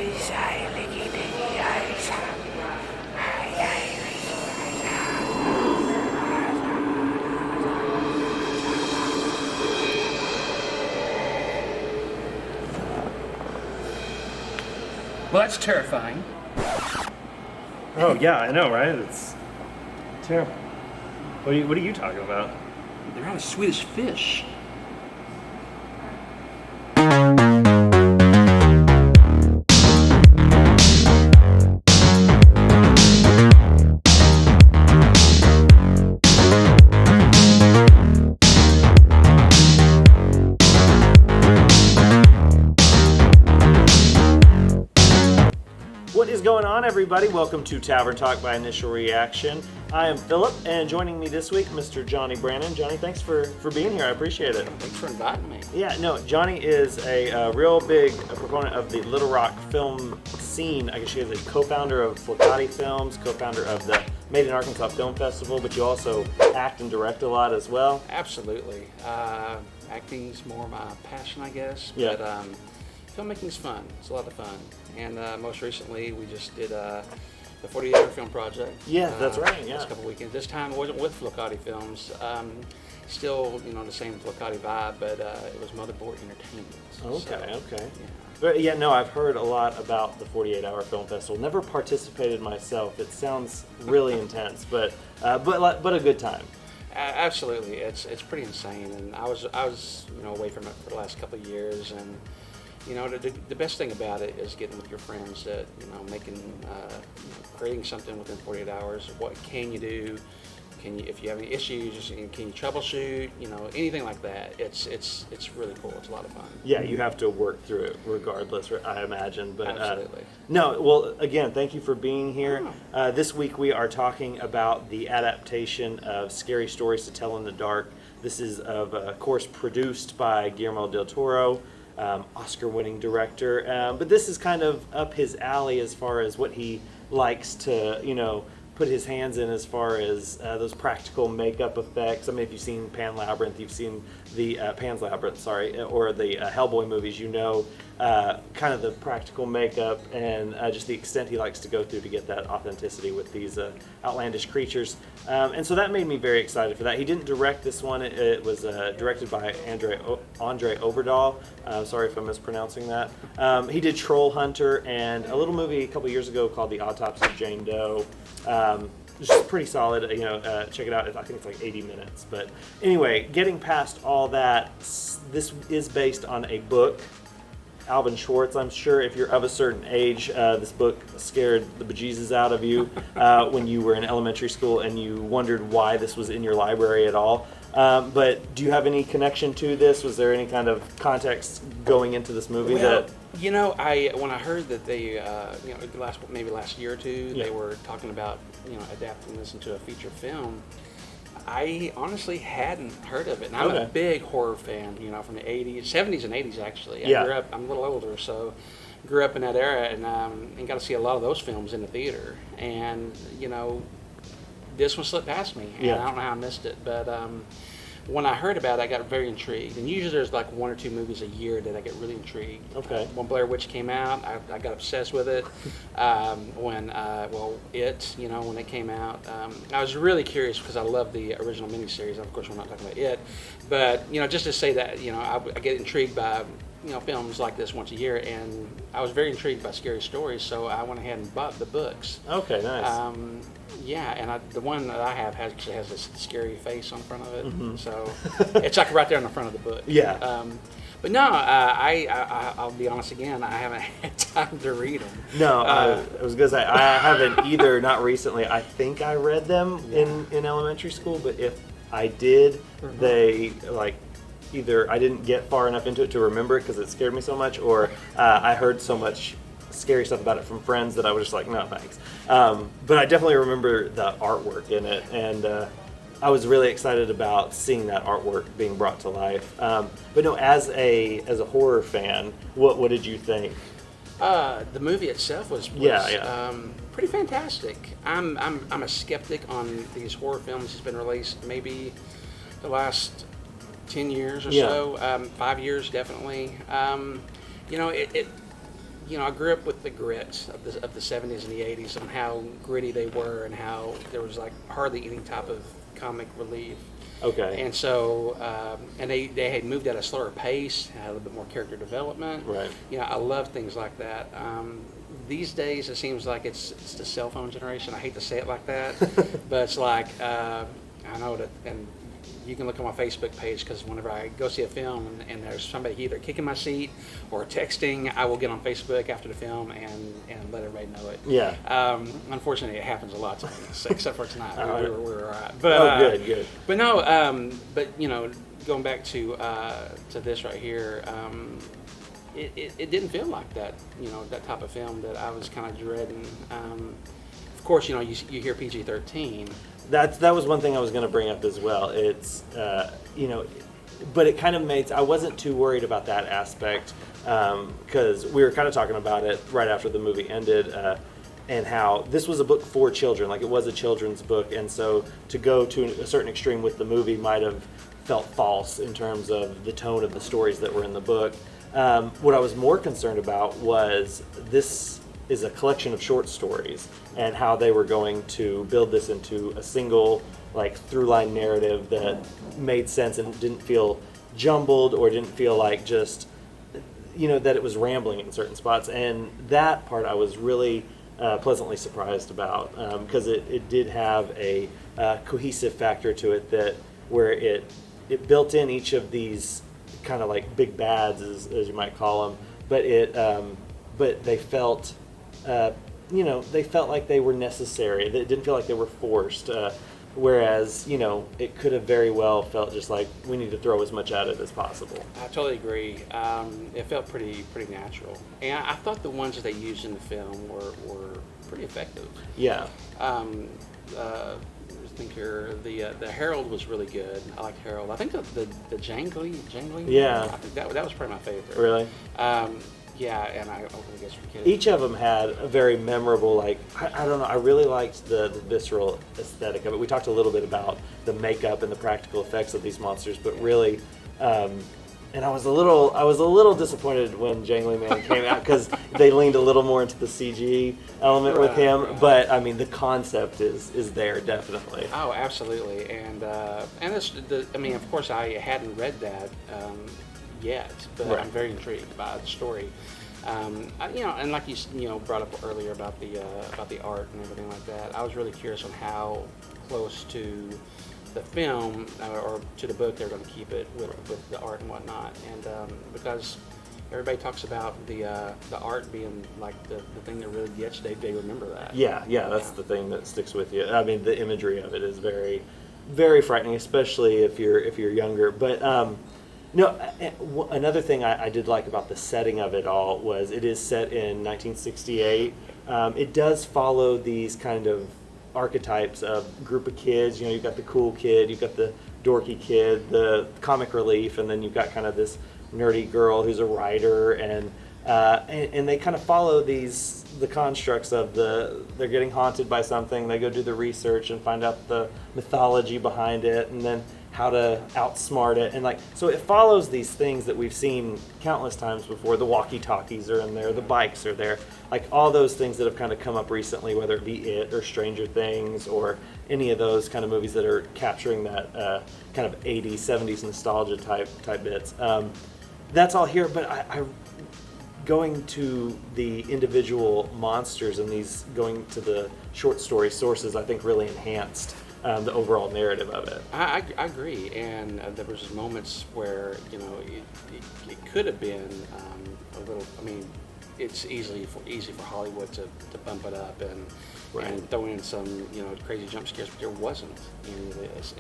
Well, that's terrifying. Oh yeah, I know, right? It's terrible. What are you talking about? They're out of Swedish fish. What is going on, everybody? Welcome to Tavern Talk by Initial Reaction. I am Philip, and joining me this week, Mr. Johnnie Brannon. Johnnie, thanks for being here. I appreciate it. Thanks for inviting me. Yeah, no, Johnnie is a real big proponent of the Little Rock film scene. I guess she is a co-founder of Flokati Films, co-founder of the Made in Arkansas Film Festival, but you also act and direct a lot as well. Absolutely. Acting's more my passion, I guess. Yeah. But filmmaking's fun. It's a lot of fun. And most recently, we just did the 48-hour film project. Yeah, that's right. Yeah. Last couple weekends. This time it wasn't with Flokati Films. Still, the same Flokati vibe, but it was Motherboard Entertainment. Okay. Yeah. But yeah, no, I've heard a lot about the 48-hour film festival. Never participated myself. It sounds really intense, but a good time. Absolutely, it's pretty insane. And I was away from it for the last couple of years, and the best thing about it is getting with your friends that creating something within 48 hours. What can you do? If you have any issues, can you troubleshoot? Anything like that. It's really cool. It's a lot of fun. Yeah, you have to work through it regardless, I imagine. But absolutely. No, well, again, thank you for being here. This week we are talking about the adaptation of Scary Stories to Tell in the Dark. This is, of course, produced by Guillermo Del Toro. Oscar-winning director, but this is kind of up his alley as far as what he likes to, put his hands in as far as those practical makeup effects. I mean, if you've seen Pan's Labyrinth, or the Hellboy movies, kind of the practical makeup and just the extent he likes to go through to get that authenticity with these outlandish creatures. And so that made me very excited for that. He didn't direct this one. It was directed by Andre Overdahl. Sorry if I'm mispronouncing that. He did Troll Hunter and a little movie a couple years ago called The Autopsy of Jane Doe. Just pretty solid, check it out. I think it's like 80 minutes. But anyway, getting past all that, this is based on a book. Alvin Schwartz, I'm sure if you're of a certain age, this book scared the bejesus out of you when you were in elementary school and you wondered why this was in your library at all. But do you have any connection to this? Was there any kind of context going into this movie? When I heard that they, last year or two, they were talking about, adapting this into a feature film, I honestly hadn't heard of it. And I'm a big horror fan, from the 80s, 70s and 80s actually. I grew up, I'm a little older, so grew up in that era and got to see a lot of those films in the theater. And, this one slipped past me, and I don't know how I missed it, but when I heard about it, I got very intrigued. And usually there's like one or two movies a year that I get really intrigued. Okay. When Blair Witch came out, I got obsessed with it. When it came out, I was really curious because I love the original miniseries. Of course, we're not talking about it, but just to say that I get intrigued by films like this once a year, and I was very intrigued by Scary Stories, so I went ahead and bought the books. Okay, nice. And the one that I have actually has this scary face on front of it, so it's like right there on the front of the book. Yeah. But no, I'll be honest again, I haven't had time to read them. No, I was going to say, I haven't either, not recently. I think I read them in elementary school, but if I did, they, either I didn't get far enough into it to remember it because it scared me so much, or I heard so much scary stuff about it from friends that I was just like, no thanks. But I definitely remember the artwork in it, and I was really excited about seeing that artwork being brought to life. But no, as a horror fan, what did you think? The movie itself was pretty fantastic. I'm a skeptic on these horror films that's been released maybe the last 10 years or so, 5 years definitely. I grew up with the grit of the 70s and the 80s and how gritty they were and how there was like hardly any type of comic relief. Okay. And so, and they had moved at a slower pace, had a little bit more character development. Right. I love things like that. These days, it seems like it's the cell phone generation. I hate to say it like that, but it's like, I know that, and you can look on my Facebook page, because whenever I go see a film and there's somebody either kicking my seat or texting, I will get on Facebook after the film and let everybody know it. Yeah. Unfortunately, it happens a lot to me, except for tonight. Right. We were all right. But, good. But no, going back to this right here, it didn't feel like that, that type of film that I was kind of dreading. Of course, you hear PG-13. That was one thing I was going to bring up as well. It's, but it kind of I wasn't too worried about that aspect, because we were kind of talking about it right after the movie ended, and how this was a book for children, like it was a children's book, and so to go to a certain extreme with the movie might have felt false in terms of the tone of the stories that were in the book. What I was more concerned about was this is a collection of short stories, and how they were going to build this into a single through line narrative that made sense and didn't feel jumbled or didn't feel like just that it was rambling in certain spots. And that part I was really pleasantly surprised about, because it did have a cohesive factor to it, that where it built in each of these kind of like big bads, as you might call them, but they felt they felt like they were necessary. It didn't feel like they were forced. Whereas, it could have very well felt just like we need to throw as much at it as possible. I totally agree. It felt pretty natural, and I thought the ones that they used in the film were pretty effective. Yeah. I think here the Herald was really good. I liked Herald. I think the jangling. Yeah. I think that was probably my favorite. Really. Yeah, and I guess for kids. Each of them had a very memorable, I don't know, I really liked the visceral aesthetic of it. We talked a little bit about the makeup and the practical effects of these monsters, but really, and I was a little disappointed when Jangling Man came out, because they leaned a little more into the CG element with him. Right. But I mean, the concept is there definitely. Oh, absolutely, and of course, I hadn't read that yet, but right. I'm very intrigued by the story. And like you brought up earlier about the art and everything like that. I was really curious on how close to the film or to the book they're going to keep it with the art and whatnot, and because everybody talks about the art being like the thing that really gets, they remember that. Yeah, that's the thing that sticks with you. I mean, the imagery of it is very, very frightening, especially if you're younger. But another thing I did like about the setting of it all was it is set in 1968. It does follow these kind of archetypes of group of kids. You've got the cool kid, you've got the dorky kid, the comic relief, and then you've got kind of this nerdy girl who's a writer, and they kind of follow the constructs of they're getting haunted by something, they go do the research and find out the mythology behind it, and then how to outsmart it, and so it follows these things that we've seen countless times before. The walkie-talkies are in there, the bikes are there, all those things that have kind of come up recently, whether it be It or Stranger Things or any of those kind of movies that are capturing that kind of 80s, 70s nostalgia type bits. That's all here, but I going to the individual monsters and these going to the short story sources, I think really enhanced the overall narrative of it. I agree, and there was moments where it could have been a little. I mean, it's easy for Hollywood to bump it up and throw in some crazy jump scares, but there wasn't any of this.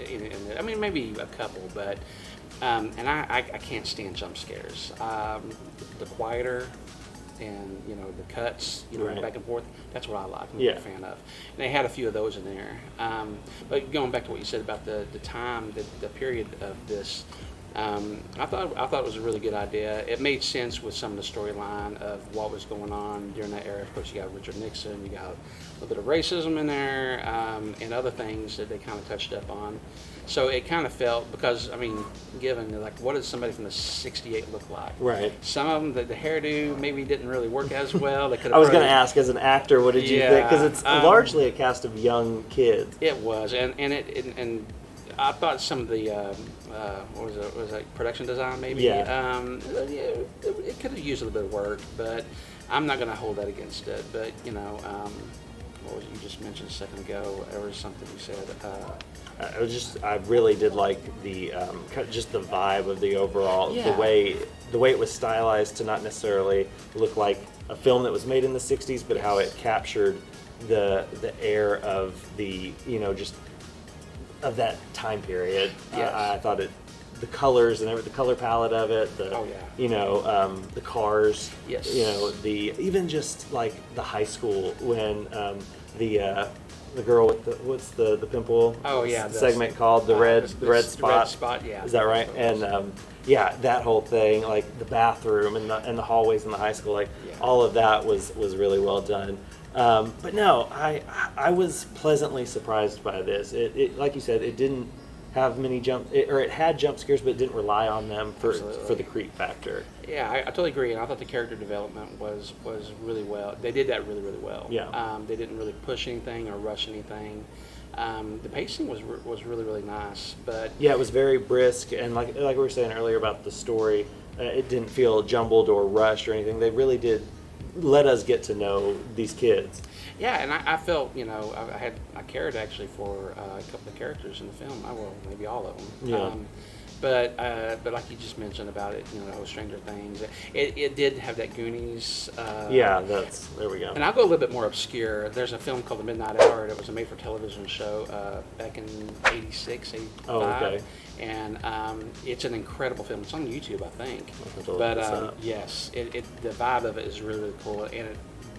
I mean, maybe a couple, but and I can't stand jump scares. The quieter. And the cuts, back and forth. That's what I like. I'm a fan of. And they had a few of those in there. But going back to what you said about the time, the period of this, I thought it was a really good idea. It made sense with some of the storyline of what was going on during that era. Of course, you got Richard Nixon, you got a little bit of racism in there, and other things that they kind of touched up on. So it kind of felt, because, I mean, given, like, what does somebody from the 68 look like? Right. Some of them, the hairdo maybe didn't really work as well. They could I was going to ask, as an actor, what did you think? Because it's largely a cast of young kids. It was, and I thought some of the, what was it, like production design maybe? Yeah. It could have used a little bit of work, but I'm not going to hold that against it. But, you know, what was it you just mentioned a second ago? There was something you said. I really did like the just the vibe of the overall, Yeah. the way it was stylized to not necessarily look like a film that was made in the 60s, but how it captured the air of the, you know, just of that time period. Yes. I thought the colors and the color palette of it, you know, the cars, Yes. you know, even just like the high school when the girl with what's the pimple? Oh yeah, segment called the red spot. The red spot, yeah. Is that right? And yeah, that whole thing, like the bathroom and the hallways in the high school, like all of that was really well done. But no, I was pleasantly surprised by this. It like you said, it didn't have many it had jump scares, but it didn't rely on them for the creep factor. Yeah, I totally agree, and I thought the character development was really well. They did that really well. Yeah. They didn't really push anything or rush anything. The pacing was really nice, but yeah, it was very brisk, and like we were saying earlier about the story, it didn't feel jumbled or rushed or anything. They really did let us get to know these kids. Yeah, and I felt, you know, I cared actually for a couple of characters in the film. Well, maybe all of them. Yeah. But like you just mentioned about it, you know, Stranger Things, it did have that Goonies. Yeah, there we go. And I'll go a little bit more obscure. There's a film called The Midnight Hour that was a made-for-television show back in 86, 85. Oh, okay. And it's an incredible film. It's on YouTube, I think. But yes, the vibe of it is really, really cool. And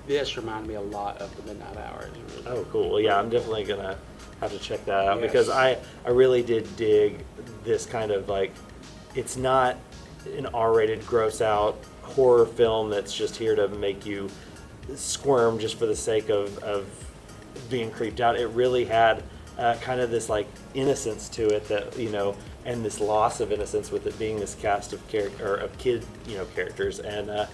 this reminded me a lot of The Midnight Hour. Really oh, cool. Well, yeah, I'm definitely going to have to check that out, Yes. because I really did dig this kind of, like, it's not an R-rated gross out horror film that's just here to make you squirm just for the sake of being creeped out. It really had kind of this, like, innocence to it that, you know, and this loss of innocence with it being this cast of kid, you know, characters. And I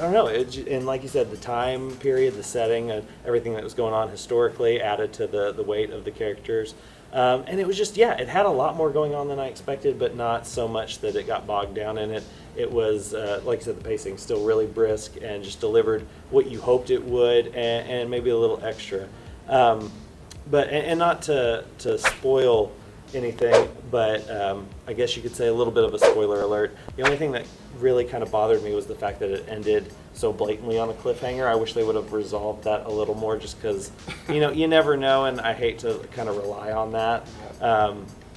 don't know, and like you said, the time period, the setting, and everything that was going on historically added to the weight of the characters. And it was just, yeah, it had a lot more going on than I expected, but not so much that it got bogged down in it. It was, like you said, the pacing still really brisk and just delivered what you hoped it would, and maybe a little extra. But not to spoil anything, but I guess you could say a little bit of a spoiler alert. The only thing that really kind of bothered me was the fact that it ended so blatantly on a cliffhanger. I wish they would have resolved that a little more, just because, you know, you never know, and I hate to kind of rely on that.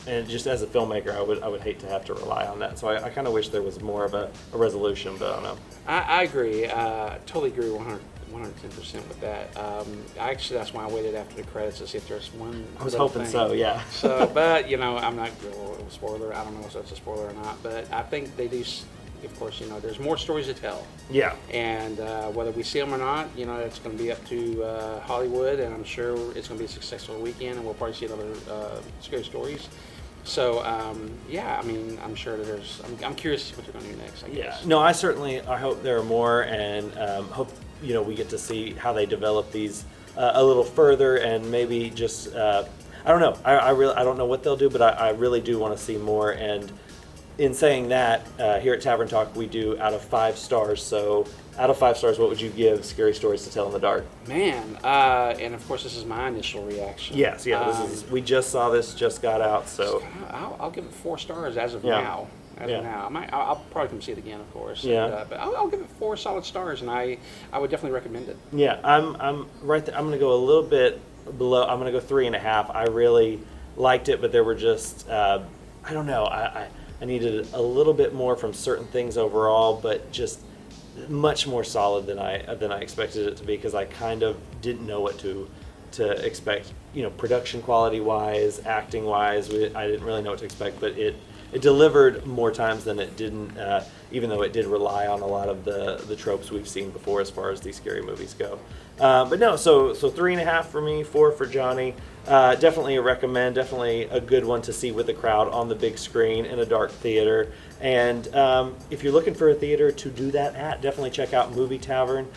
And just as a filmmaker, I would hate to have to rely on that. So I kind of wish there was more of a resolution, but I don't know. I agree. Totally agree 110% with that. Actually, that's why I waited after the credits to see if there's one. I was little hoping thing. so, yeah. So, but, you know, I'm not a spoiler. I don't know if that's a spoiler or not, but I think they do. Of course, you know, there's more stories to tell. Yeah. And whether we see them or not, you know, it's going to be up to Hollywood, and I'm sure it's going to be a successful weekend, and we'll probably see another scary stories. So, yeah, I mean, I'm sure that I'm curious what they're going to do next, I guess. No, I hope there are more, and hope, you know, we get to see how they develop these a little further, and maybe just, I don't know. I don't know what they'll do, but I really do want to see more. And in saying that, here at Tavern Talk, we do out of 5 stars. So out of 5 stars, what would you give Scary Stories to Tell in the Dark? Man, and of course, this is my initial reaction. Yes, yeah. We just saw this, just got out, so I'll give it 4 stars as of Yeah. now. As of now, I'll probably come see it again, of course. Yeah. And, but I'll give it 4 solid stars, and I would definitely recommend it. yeah. I'm right there. I'm going to go a little bit below. I'm going to go 3.5. I really liked it, but there were just I don't know. I needed a little bit more from certain things overall, but just much more solid than I expected it to be, because I kind of didn't know what to expect. production quality wise, acting wise, I didn't really know what to expect, but it delivered more times than it didn't, even though it did rely on a lot of the tropes we've seen before as far as these scary movies go. But no, so 3.5 for me, 4 for Johnnie. Definitely a recommend, definitely a good one to see with a crowd on the big screen in a dark theater. And if you're looking for a theater to do that at, definitely check out Movie Tavern.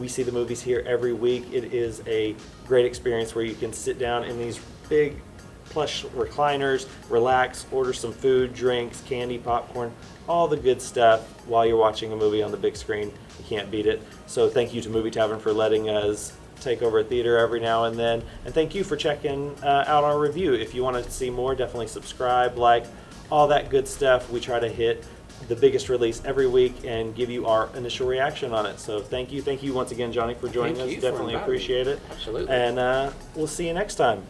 We see the movies here every week. It is a great experience where you can sit down in these big plush recliners, relax, order some food, drinks, candy, popcorn, all the good stuff while you're watching a movie on the big screen. You can't beat it. So thank you to Movie Tavern for letting us take over a theater every now and then. And thank you for checking out our review. If you want to see more, definitely subscribe, like, all that good stuff. We try to hit the biggest release every week and give you our initial reaction on it. So thank you once again, Johnnie, for joining us. Definitely appreciate it. Absolutely. And we'll see you next time.